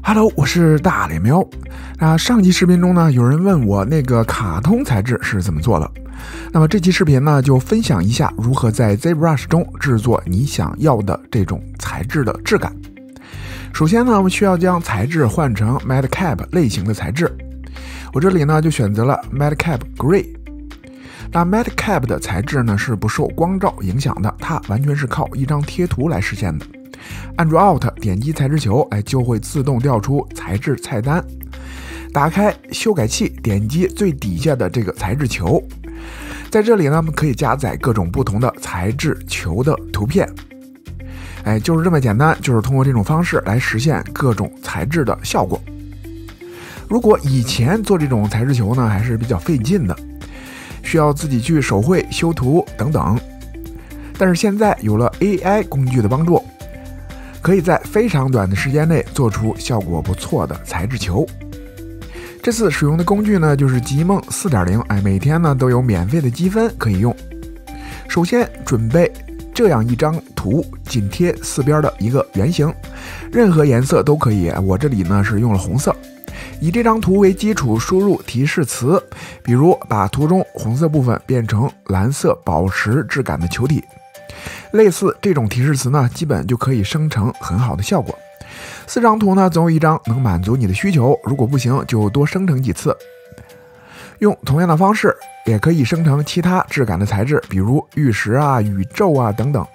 Hello， 我是大脸喵。上期视频中呢，有人问我那个卡通材质是怎么做的。那么这期视频呢，就分享一下如何在 ZBrush 中制作你想要的这种材质的质感。首先呢，我们需要将材质换成 Madcap 类型的材质。我这里呢就选择了 Madcap Gray。那 Madcap 的材质呢是不受光照影响的，它完全是靠一张贴图来实现的。按住 Alt 点击材质球，就会自动调出材质菜单。打开修改器，点击最底下的这个材质球，在这里呢，我们可以加载各种不同的材质球的图片。就是这么简单，就是通过这种方式来实现各种材质的效果。如果以前做这种材质球呢，还是比较费劲的，需要自己去手绘修图等等。但是现在有了 AI 工具的帮助，可以在非常短的时间内做出效果不错的材质球。这次使用的工具呢，就是极梦 4.0， 每天呢都有免费的积分可以用。首先准备这样一张图，紧贴四边的一个圆形，任何颜色都可以，我这里呢是用了红色。以这张图为基础输入提示词，比如把图中红色部分变成蓝色宝石质感的球体。类似这种提示词呢，基本就可以生成很好的效果。4张图呢，总有一张能满足你的需求，如果不行就多生成几次。用同样的方式也可以生成其他质感的材质，比如玉石啊、宇宙啊等等。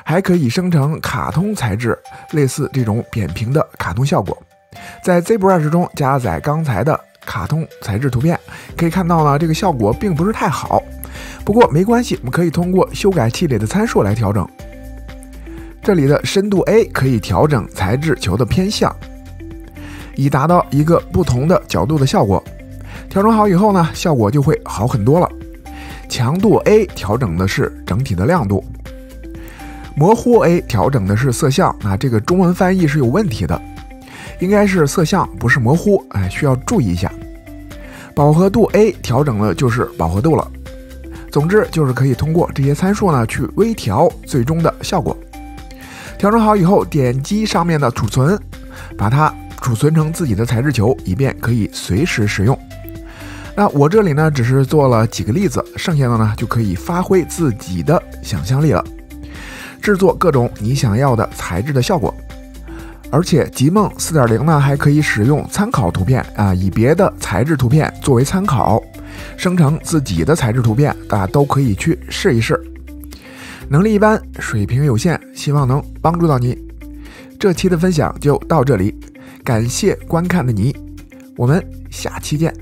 还可以生成卡通材质，类似这种扁平的卡通效果。在 ZBrush 中加载刚才的卡通材质图片，可以看到呢，这个效果并不是太好。不过没关系，我们可以通过修改器里的参数来调整。这里的深度 A 可以调整材质球的偏向，以达到一个不同的角度的效果。调整好以后呢，效果就会好很多了。强度 A 调整的是整体的亮度，模糊 A 调整的是色相。这个中文翻译是有问题的，应该是色相，不是模糊，需要注意一下。饱和度 A 调整的就是饱和度了。总之就是可以通过这些参数呢去微调最终的效果。调整好以后，点击上面的储存，把它储存成自己的材质球，以便可以随时使用。那我这里呢只是做了几个例子，剩下的呢就可以发挥自己的想象力了，制作各种你想要的材质的效果。而且极梦 4.0 呢还可以使用参考图片以别的材质图片作为参考，生成自己的材质图片，都可以去试一试。能力一般，水平有限，希望能帮助到你。这期的分享就到这里，感谢观看的你，我们下期见。